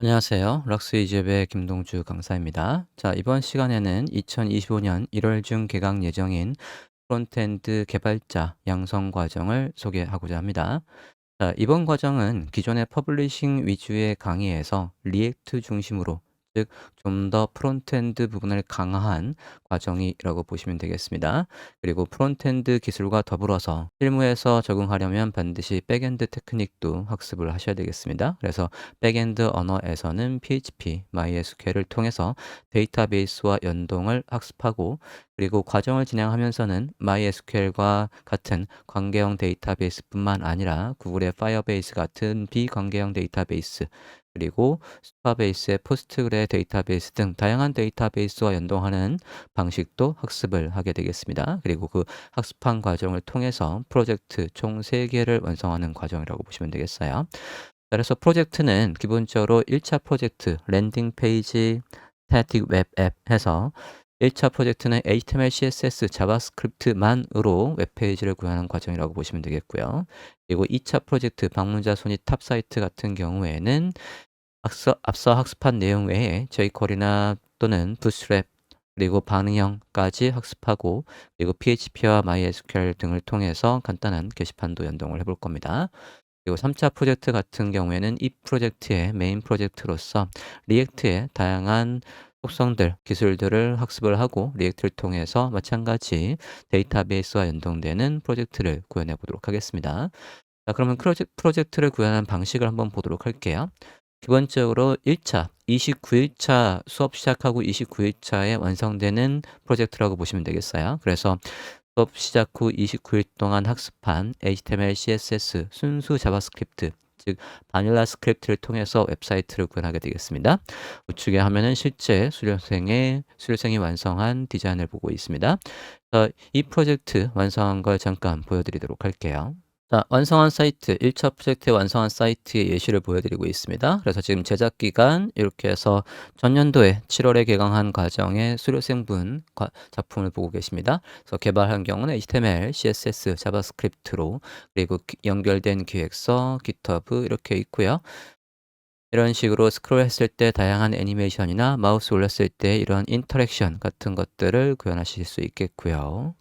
안녕하세요. 락스 이즈의 김동주 강사입니다. 자, 이번 시간에는 2025년 1월 중 개강 예정인 프론트엔드 개발자 양성 과정을 소개하고자 합니다. 자, 이번 과정은 기존의 퍼블리싱 위주의 강의에서 리액트 중심으로, 즉 좀 더 프론트엔드 부분을 강화한 과정이라고 보시면 되겠습니다. 그리고 프론트엔드 기술과 더불어서 실무에서 적응하려면 반드시 백엔드 테크닉도 학습을 하셔야 되겠습니다. 그래서 백엔드 언어에서는 PHP, MySQL을 통해서 데이터베이스와 연동을 학습하고, 그리고 과정을 진행하면서는 MySQL과 같은 관계형 데이터베이스뿐만 아니라 구글의 파이어베이스 같은 비관계형 데이터베이스, 그리고 스파베이스의 포스트그레 데이터베이스 등 다양한 데이터베이스와 연동하는 방식도 학습을 하게 되겠습니다. 그리고 그 학습한 과정을 통해서 프로젝트 총 3개를 완성하는 과정이라고 보시면 되겠어요. 그래서 프로젝트는 기본적으로 1차 프로젝트 랜딩 페이지 스태틱 웹 앱 해서 1차 프로젝트는 HTML, CSS, 자바스크립트만으로 웹페이지를 구현하는 과정이라고 보시면 되겠고요. 그리고 2차 프로젝트 방문자 손이 탑 사이트 같은 경우에는 앞서 학습한 내용 외에 jQuery나 또는 부트스트랩, 그리고 반응형까지 학습하고, 그리고 PHP와 MySQL 등을 통해서 간단한 게시판도 연동을 해볼 겁니다. 그리고 3차 프로젝트 같은 경우에는 이 프로젝트의 메인 프로젝트로서 리액트의 다양한 속성들, 기술들을 학습을 하고 리액트를 통해서 마찬가지 데이터베이스와 연동되는 프로젝트를 구현해 보도록 하겠습니다. 자, 그러면 프로젝트를 구현하는 방식을 한번 보도록 할게요. 기본적으로 1차, 29일차 수업 시작하고 29일차에 완성되는 프로젝트라고 보시면 되겠어요. 그래서 수업 시작 후 29일 동안 학습한 HTML, CSS, 순수 자바스크립트, 즉 바닐라 스크립트를 통해서 웹사이트를 구현하게 되겠습니다. 우측에 화면은 실제 수료생이 완성한 디자인을 보고 있습니다. 이 프로젝트 완성한 걸 잠깐 보여드리도록 할게요. 자, 완성한 사이트, 1차 프로젝트의 완성한 사이트의 예시를 보여드리고 있습니다. 그래서 지금 제작 기간 이렇게 해서 전년도에 7월에 개강한 과정의 수료생분 작품을 보고 계십니다. 그래서 개발 환경은 HTML, CSS, 자바스크립트로, 그리고 연결된 기획서, GitHub 이렇게 있고요. 이런 식으로 스크롤 했을 때 다양한 애니메이션이나 마우스 올렸을 때 이런 인터랙션 같은 것들을 구현하실 수 있겠고요.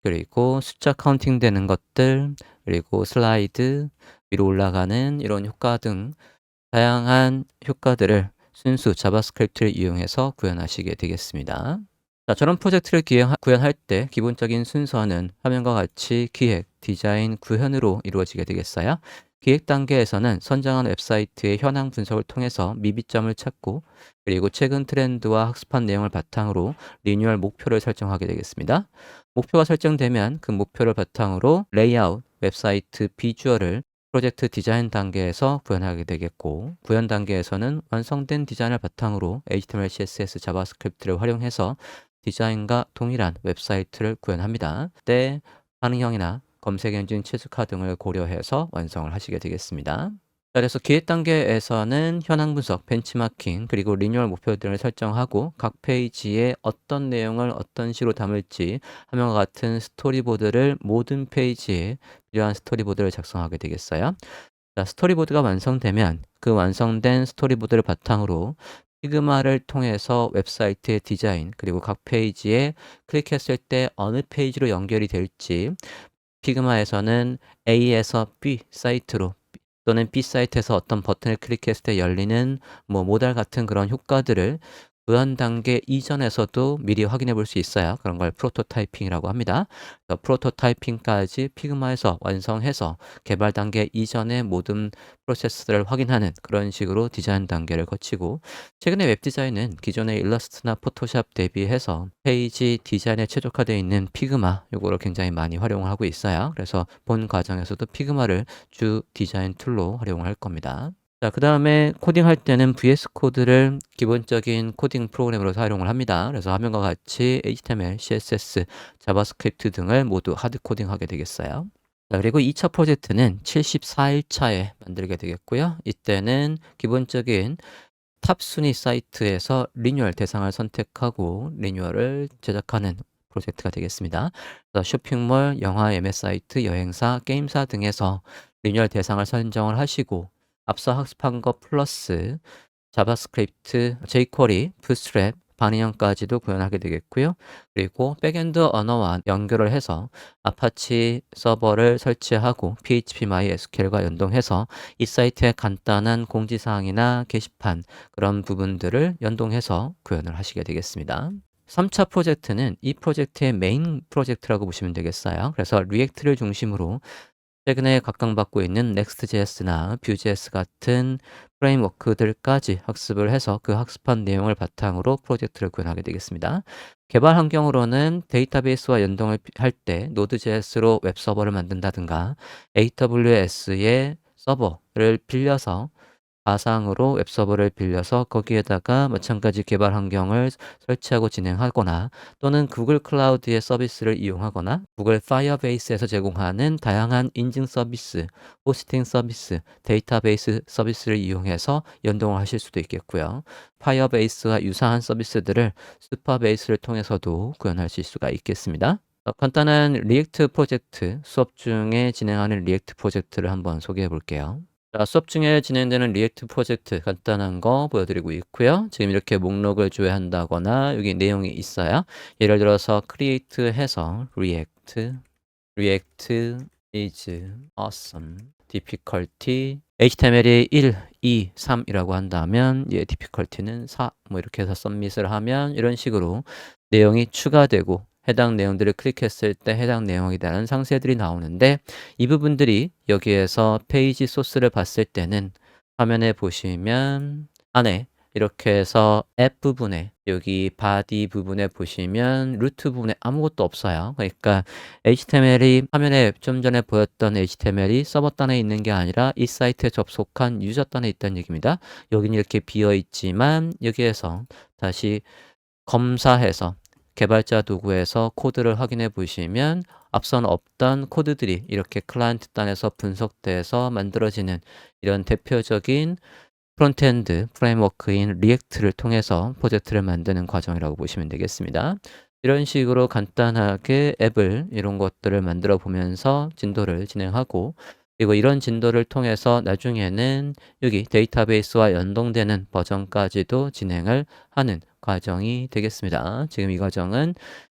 그리고 숫자 카운팅 되는 것들, 그리고 슬라이드, 위로 올라가는 이런 효과 등 다양한 효과들을 순수 자바스크립트를 이용해서 구현하시게 되겠습니다. 자, 저런 프로젝트를 구현할 때 기본적인 순서는 화면과 같이 기획, 디자인, 구현으로 이루어지게 되겠어요. 기획 단계에서는 선정한 웹사이트의 현황 분석을 통해서 미비점을 찾고, 그리고 최근 트렌드와 학습한 내용을 바탕으로 리뉴얼 목표를 설정하게 되겠습니다. 목표가 설정되면 그 목표를 바탕으로 레이아웃, 웹사이트 비주얼을 프로젝트 디자인 단계에서 구현하게 되겠고, 구현 단계에서는 완성된 디자인을 바탕으로 HTML, CSS, 자바스크립트를 활용해서 디자인과 동일한 웹사이트를 구현합니다. 때 반응형이나 검색 엔진 최적화 등을 고려해서 완성을 하시게 되겠습니다. 자, 그래서 기획 단계에서는 현황 분석, 벤치마킹, 그리고 리뉴얼 목표들을 설정하고 각 페이지에 어떤 내용을 어떤 식으로 담을지 화면과 같은 스토리보드를 모든 페이지에 필요한 스토리보드를 작성하게 되겠어요. 자, 스토리보드가 완성되면 그 완성된 스토리보드를 바탕으로 피그마를 통해서 웹사이트의 디자인, 그리고 각 페이지에 클릭했을 때 어느 페이지로 연결이 될지, 피그마에서는 A에서 B 사이트로 또는 B 사이트에서 어떤 버튼을 클릭했을 때 열리는 모달 같은 그런 효과들을 구현 단계 이전에서도 미리 확인해 볼 수 있어요. 그런 걸 프로토타이핑이라고 합니다. 프로토타이핑까지 피그마에서 완성해서 개발 단계 이전의 모든 프로세스를 확인하는 그런 식으로 디자인 단계를 거치고, 최근에 웹 디자인은 기존의 일러스트나 포토샵 대비해서 페이지 디자인에 최적화되어 있는 피그마, 요거를 굉장히 많이 활용을 하고 있어요. 그래서 본 과정에서도 피그마를 주 디자인 툴로 활용을 할 겁니다. 자, 그 다음에 코딩할 때는 VS 코드를 기본적인 코딩 프로그램으로 사용을 합니다. 그래서 화면과 같이 HTML, CSS, 자바스크립트 등을 모두 하드 코딩하게 되겠어요. 자, 그리고 2차 프로젝트는 74일차에 만들게 되겠고요. 이때는 기본적인 탑 순위 사이트에서 리뉴얼 대상을 선택하고 리뉴얼을 제작하는 프로젝트가 되겠습니다. 그래서 쇼핑몰, 영화 예매 사이트, 여행사, 게임사 등에서 리뉴얼 대상을 선정을 하시고, 앞서 학습한 것 플러스 자바스크립트, jQuery, Bootstrap, 반응형까지도 구현하게 되겠고요. 그리고 백엔드 언어와 연결을 해서 아파치 서버를 설치하고 PHP MySQL과 연동해서 이 사이트의 간단한 공지사항이나 게시판 그런 부분들을 연동해서 구현을 하시게 되겠습니다. 3차 프로젝트는 이 프로젝트의 메인 프로젝트라고 보시면 되겠어요. 그래서 리액트를 중심으로 최근에 각광받고 있는 Next.js나 Vue.js 같은 프레임워크들까지 학습을 해서 그 학습한 내용을 바탕으로 프로젝트를 구현하게 되겠습니다. 개발 환경으로는 데이터베이스와 연동을 할 때 Node.js로 웹서버를 만든다든가 AWS의 서버를 빌려서 가상으로 웹서버를 빌려서 거기에다가 마찬가지 개발 환경을 설치하고 진행하거나 또는 구글 클라우드의 서비스를 이용하거나 구글 파이어베이스에서 제공하는 다양한 인증 서비스, 호스팅 서비스, 데이터베이스 서비스를 이용해서 연동을 하실 수도 있겠고요. 파이어베이스와 유사한 서비스들을 슈퍼베이스를 통해서도 구현하실 수가 있겠습니다. 간단한 리액트 프로젝트, 수업 중에 진행하는 리액트 프로젝트를 한번 소개해 볼게요. 자, 수업 중에 진행되는 리액트 프로젝트 간단한 거 보여드리고 있고요. 지금 이렇게 목록을 줘야 한다거나 여기 내용이 있어요. 예를 들어서 create 해서 react is awesome difficulty HTML이 1, 2, 3이라고 한다면 얘 difficulty는 4 뭐 이렇게 해서 submit을 하면 이런 식으로 내용이 추가되고 해당 내용들을 클릭했을 때 해당 내용에 대한 상세들이 나오는데 이 부분들이 여기에서 페이지 소스를 봤을 때는 화면에 보시면 안에 이렇게 해서 앱 부분에 여기 바디 부분에 보시면 루트 부분에 아무것도 없어요. 그러니까 HTML이 화면에 좀 전에 보였던 HTML이 서버 단에 있는 게 아니라 이 사이트에 접속한 유저 단에 있다는 얘기입니다. 여기는 이렇게 비어 있지만 여기에서 다시 검사해서 개발자 도구에서 코드를 확인해 보시면 앞선 없던 코드들이 이렇게 클라이언트 단에서 분석돼서 만들어지는 이런 대표적인 프론트엔드 프레임워크인 리액트를 통해서 프로젝트를 만드는 과정이라고 보시면 되겠습니다. 이런 식으로 간단하게 앱을 이런 것들을 만들어 보면서 진도를 진행하고 그리고 이런 진도를 통해서 나중에는 여기 데이터베이스와 연동되는 버전까지도 진행을 하는 과정이 되겠습니다. 지금 이 과정은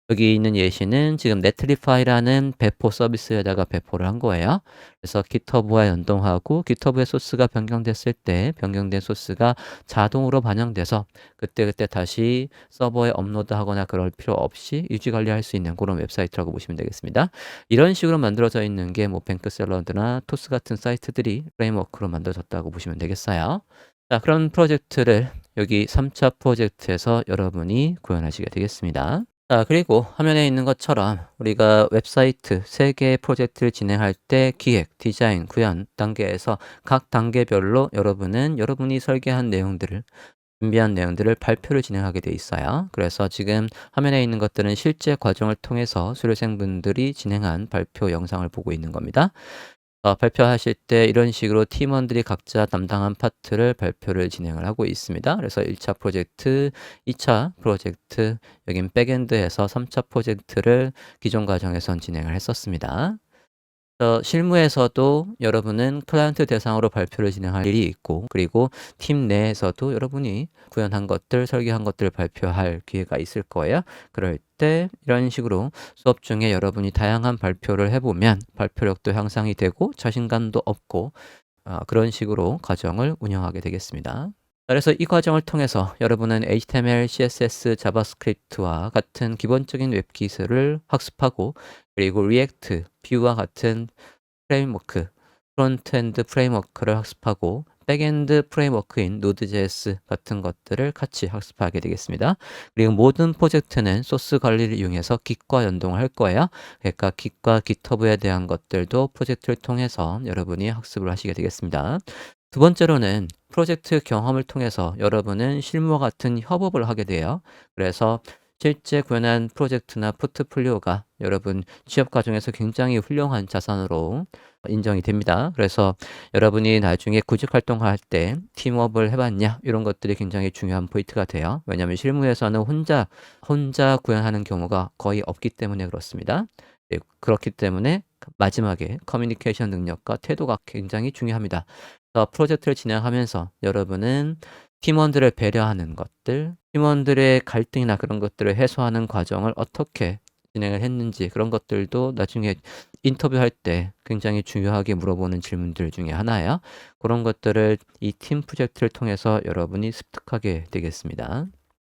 여기 있는 예시는 지금 네트리파이라는 배포 서비스에다가 배포를 한 거예요. 그래서 GitHub와 연동하고 GitHub의 소스가 변경됐을 때 변경된 소스가 자동으로 반영돼서 그때그때 다시 서버에 업로드하거나 그럴 필요 없이 유지 관리할 수 있는 그런 웹사이트라고 보시면 되겠습니다. 이런 식으로 만들어져 있는 게 뭐 뱅크샐러드나 토스 같은 사이트들이 프레임워크로 만들어졌다고 보시면 되겠어요. 자, 그런 프로젝트를 여기 3차 프로젝트에서 여러분이 구현하시게 되겠습니다. 자, 그리고 화면에 있는 것처럼 우리가 웹사이트 3개의 프로젝트를 진행할 때 기획, 디자인, 구현 단계에서 각 단계별로 여러분이 설계한 내용들을 준비한 내용들을 발표를 진행하게 돼 있어요. 그래서 지금 화면에 있는 것들은 실제 과정을 통해서 수료생분들이 진행한 발표 영상을 보고 있는 겁니다. 발표하실 때 이런 식으로 팀원들이 각자 담당한 파트를 발표를 진행을 하고 있습니다. 그래서 1차 프로젝트, 2차 프로젝트, 여긴 백엔드에서 3차 프로젝트를 기존 과정에선 진행을 했었습니다. 실무에서도 여러분은 클라이언트 대상으로 발표를 진행할 일이 있고 그리고 팀 내에서도 여러분이 구현한 것들, 설계한 것들을 발표할 기회가 있을 거예요. 그럴 때 이런 식으로 수업 중에 여러분이 다양한 발표를 해보면 발표력도 향상이 되고 자신감도 얻고 그런 식으로 과정을 운영하게 되겠습니다. 그래서 이 과정을 통해서 여러분은 HTML, CSS, 자바스크립트와 같은 기본적인 웹 기술을 학습하고 그리고 리액트, 뷰와 같은 프레임워크, 프론트엔드 프레임워크를 학습하고 백엔드 프레임워크인 Node.js 같은 것들을 같이 학습하게 되겠습니다. 그리고 모든 프로젝트는 소스 관리를 이용해서 Git과 연동을 할 거예요. 그러니까 Git과 GitHub에 대한 것들도 프로젝트를 통해서 여러분이 학습을 하시게 되겠습니다. 두 번째로는 프로젝트 경험을 통해서 여러분은 실무와 같은 협업을 하게 돼요. 그래서 실제 구현한 프로젝트나 포트폴리오가 여러분 취업 과정에서 굉장히 훌륭한 자산으로 인정이 됩니다. 그래서 여러분이 나중에 구직 활동할 때 팀업을 해봤냐 이런 것들이 굉장히 중요한 포인트가 돼요. 왜냐하면 실무에서는 혼자 구현하는 경우가 거의 없기 때문에 그렇습니다. 네, 그렇기 때문에 마지막에 커뮤니케이션 능력과 태도가 굉장히 중요합니다. 프로젝트를 진행하면서 여러분은 팀원들을 배려하는 것들, 팀원들의 갈등이나 그런 것들을 해소하는 과정을 어떻게 진행을 했는지 그런 것들도 나중에 인터뷰할 때 굉장히 중요하게 물어보는 질문들 중에 하나예요. 그런 것들을 이 팀 프로젝트를 통해서 여러분이 습득하게 되겠습니다.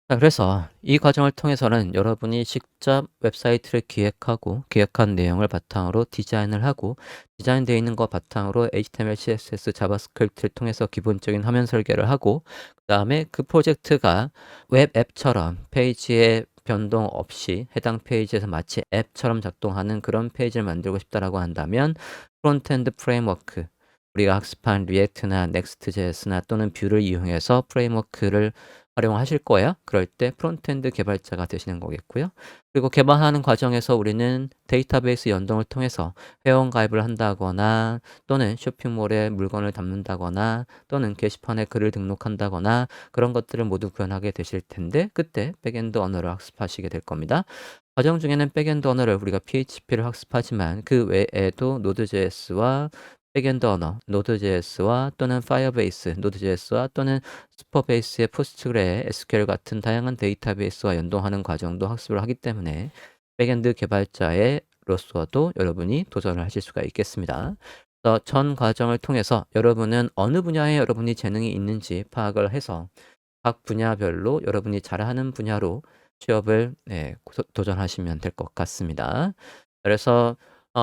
자, 그래서 이 과정을 통해서는 여러분이 직접 웹사이트를 기획하고 기획한 내용을 바탕으로 디자인을 하고 디자인되어 있는 거 바탕으로 HTML, CSS, 자바스크립트를 통해서 기본적인 화면 설계를 하고 그다음에 그 프로젝트가 웹 앱처럼 페이지에 변동 없이 해당 페이지에서 마치 앱처럼 작동하는 그런 페이지를 만들고 싶다라고 한다면 프론트엔드 프레임워크 우리가 학습한 리액트나 넥스트.js나 또는 뷰를 이용해서 프레임워크를 활용하실 거예요. 그럴 때 프론트엔드 개발자가 되시는 거겠고요. 그리고 개발하는 과정에서 우리는 데이터베이스 연동을 통해서 회원 가입을 한다거나 또는 쇼핑몰에 물건을 담는다거나 또는 게시판에 글을 등록한다거나 그런 것들을 모두 구현하게 되실 텐데 그때 백엔드 언어를 학습하시게 될 겁니다. 과정 중에는 백엔드 언어를 우리가 PHP를 학습하지만 그 외에도 노드.js와 백엔드 언어, 노드.js와 또는 파이어베이스, 노드.js와 또는 슈퍼베이스의 포스트그레, SQL 같은 다양한 데이터베이스와 연동하는 과정도 학습을 하기 때문에 백엔드 개발자의 로서도 여러분이 도전을 하실 수가 있겠습니다. 그래서 전 과정을 통해서 여러분은 어느 분야에 여러분이 재능이 있는지 파악을 해서 각 분야별로 여러분이 잘하는 분야로 취업을 도전하시면 될 것 같습니다. 그래서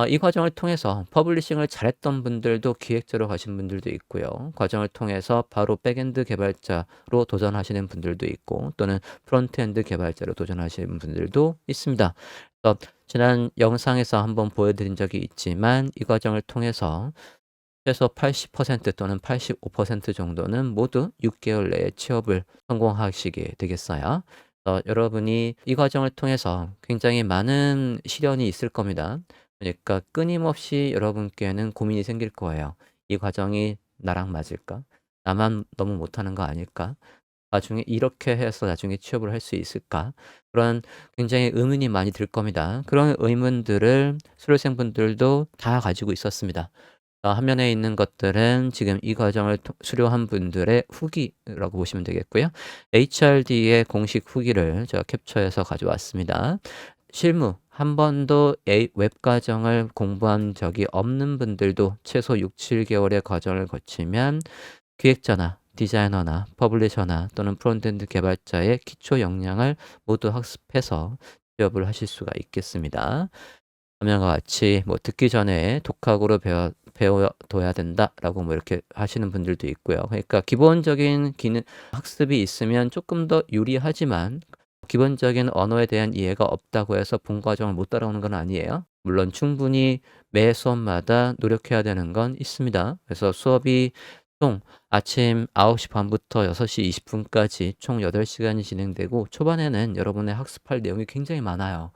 이 과정을 통해서 퍼블리싱을 잘했던 분들도 기획자로 가신 분들도 있고요. 과정을 통해서 바로 백엔드 개발자로 도전하시는 분들도 있고 또는 프론트엔드 개발자로 도전하시는 분들도 있습니다. 그래서 지난 영상에서 한번 보여드린 적이 있지만 이 과정을 통해서 최소 80% 또는 85% 정도는 모두 6개월 내에 취업을 성공하시게 되겠어요. 여러분이 이 과정을 통해서 굉장히 많은 시련이 있을 겁니다. 그러니까 끊임없이 여러분께는 고민이 생길 거예요. 이 과정이 나랑 맞을까? 나만 너무 못하는 거 아닐까? 나중에 이렇게 해서 나중에 취업을 할 수 있을까? 그런 굉장히 의문이 많이 들 겁니다. 그런 의문들을 수료생분들도 다 가지고 있었습니다. 화면에 있는 것들은 지금 이 과정을 수료한 분들의 후기라고 보시면 되겠고요. HRD의 공식 후기를 제가 캡처해서 가져왔습니다. 실무 한 번도 웹 과정을 공부한 적이 없는 분들도 최소 6, 7개월의 과정을 거치면 기획자나 디자이너나 퍼블리셔나 또는 프론트엔드 개발자의 기초 역량을 모두 학습해서 취업을 하실 수가 있겠습니다. 화면과 같이 뭐 듣기 전에 독학으로 배워둬야 된다라고 뭐 이렇게 하시는 분들도 있고요. 그러니까 기본적인 기능 학습이 있으면 조금 더 유리하지만 기본적인 언어에 대한 이해가 없다고 해서 본 과정을 못 따라오는 건 아니에요. 물론 충분히 매 수업마다 노력해야 되는 건 있습니다. 그래서 수업이 총 아침 9시 반부터 6시 20분까지 총 8시간이 진행되고 초반에는 여러분의 학습할 내용이 굉장히 많아요.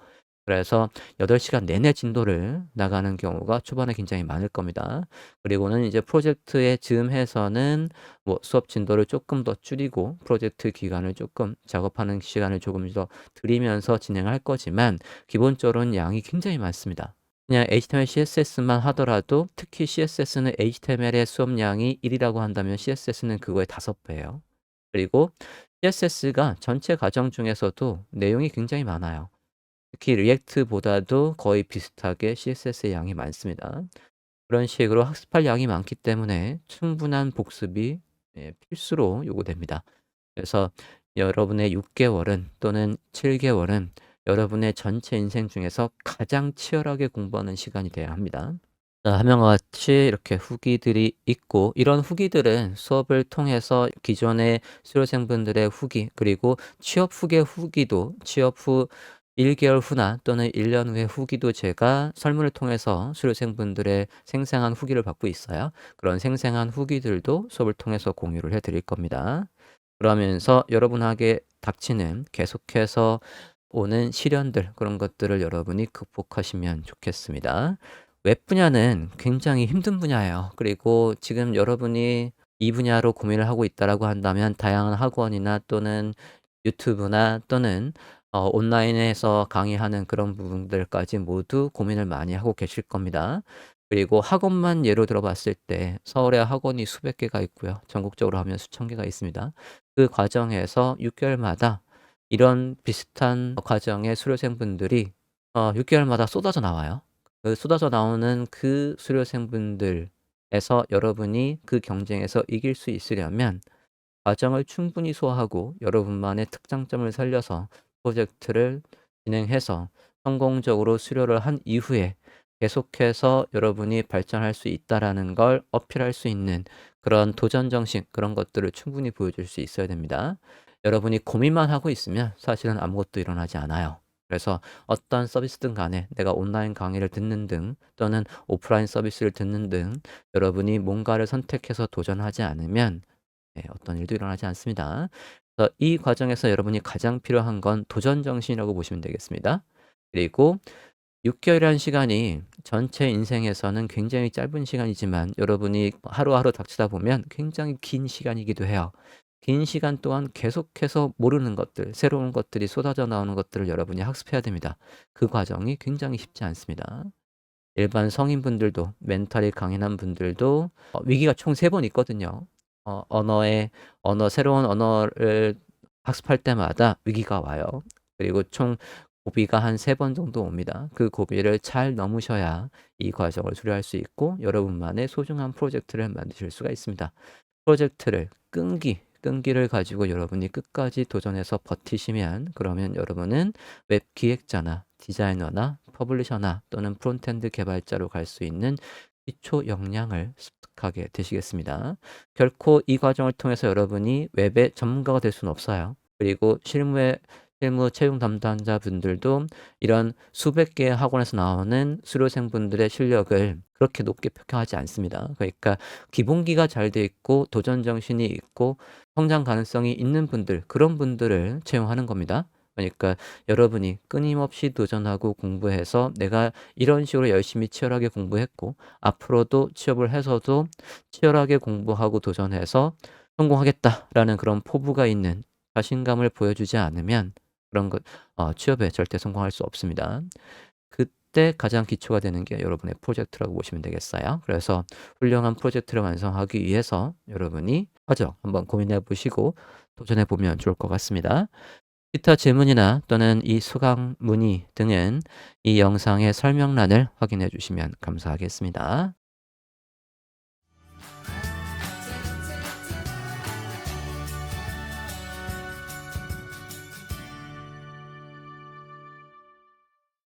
그래서 8시간 내내 진도를 나가는 경우가 초반에 굉장히 많을 겁니다. 그리고는 이제 프로젝트에 즈음해서는 뭐 수업 진도를 조금 더 줄이고 프로젝트 기간을 조금 작업하는 시간을 조금 더 들이면서 진행할 거지만 기본적으로는 양이 굉장히 많습니다. 그냥 HTML, CSS만 하더라도 특히 CSS는 HTML의 수업량이 1이라고 한다면 CSS는 그거의 5배예요. 그리고 CSS가 전체 과정 중에서도 내용이 굉장히 많아요. 특히 리액트보다도 거의 비슷하게 CSS의 양이 많습니다. 그런 식으로 학습할 양이 많기 때문에 충분한 복습이 필수로 요구됩니다. 그래서 여러분의 6개월은 또는 7개월은 여러분의 전체 인생 중에서 가장 치열하게 공부하는 시간이 돼야 합니다. 자, 화면과 같이 이렇게 후기들이 있고 이런 후기들은 수업을 통해서 기존의 수료생분들의 후기 그리고 취업 후의 후기도 취업 후 1개월 후나 또는 1년 후의 후기도 제가 설문을 통해서 수료생분들의 생생한 후기를 받고 있어요. 그런 생생한 후기들도 수업을 통해서 공유를 해드릴 겁니다. 그러면서 여러분에게 닥치는 계속해서 오는 시련들 그런 것들을 여러분이 극복하시면 좋겠습니다. 웹 분야는 굉장히 힘든 분야예요. 그리고 지금 여러분이 이 분야로 고민을 하고 있다라고 한다면 다양한 학원이나 또는 유튜브나 또는 온라인에서 강의하는 그런 부분들까지 모두 고민을 많이 하고 계실 겁니다. 그리고 학원만 예로 들어 봤을 때 서울에 학원이 수백 개가 있고요. 전국적으로 하면 수천 개가 있습니다. 그 과정에서 6개월마다 이런 비슷한 과정의 수료생분들이 6개월마다 쏟아져 나와요. 그 쏟아져 나오는 그 수료생분들에서 여러분이 그 경쟁에서 이길 수 있으려면 과정을 충분히 소화하고 여러분만의 특장점을 살려서 프로젝트를 진행해서 성공적으로 수료를 한 이후에 계속해서 여러분이 발전할 수 있다라는 걸 어필할 수 있는 그런 도전 정신, 그런 것들을 충분히 보여줄 수 있어야 됩니다. 여러분이 고민만 하고 있으면 사실은 아무것도 일어나지 않아요. 그래서 어떤 서비스든 간에 내가 온라인 강의를 듣는 등 또는 오프라인 서비스를 듣는 등 여러분이 뭔가를 선택해서 도전하지 않으면 어떤 일도 일어나지 않습니다. 그래서 이 과정에서 여러분이 가장 필요한 건 도전 정신이라고 보시면 되겠습니다. 그리고 6개월이라는 시간이 전체 인생에서는 굉장히 짧은 시간이지만 여러분이 하루하루 닥치다 보면 굉장히 긴 시간이기도 해요. 긴 시간 동안 계속해서 모르는 것들, 새로운 것들이 쏟아져 나오는 것들을 여러분이 학습해야 됩니다. 그 과정이 굉장히 쉽지 않습니다. 일반 성인분들도 멘탈이 강인한 분들도 위기가 총 3번 있거든요. 새로운 언어를 학습할 때마다 위기가 와요. 그리고 총 고비가 한 3번 정도 옵니다. 그 고비를 잘 넘으셔야 이 과정을 수료할 수 있고 여러분만의 소중한 프로젝트를 만드실 수가 있습니다. 프로젝트를 끈기를 가지고 여러분이 끝까지 도전해서 버티시면 그러면 여러분은 웹 기획자나 디자이너나 퍼블리셔나 또는 프론트엔드 개발자로 갈 수 있는 기초 역량을 습득하게 되시겠습니다. 결코 이 과정을 통해서 여러분이 웹의 전문가가 될 수는 없어요. 그리고 실무 채용 담당자분들도 이런 수백 개의 학원에서 나오는 수료생분들의 실력을 그렇게 높게 평가하지 않습니다. 그러니까 기본기가 잘 돼 있고 도전 정신이 있고 성장 가능성이 있는 분들, 그런 분들을 채용하는 겁니다. 그러니까 여러분이 끊임없이 도전하고 공부해서 내가 이런 식으로 열심히 치열하게 공부했고 앞으로도 취업을 해서도 치열하게 공부하고 도전해서 성공하겠다라는 그런 포부가 있는 자신감을 보여주지 않으면 그런 것 취업에 절대 성공할 수 없습니다. 그때 가장 기초가 되는 게 여러분의 프로젝트라고 보시면 되겠어요. 그래서 훌륭한 프로젝트를 완성하기 위해서 여러분이 과정 한번 고민해 보시고 도전해 보면 좋을 것 같습니다. 기타 질문이나 또는 이 수강 문의 등은 이 영상의 설명란을 확인해 주시면 감사하겠습니다.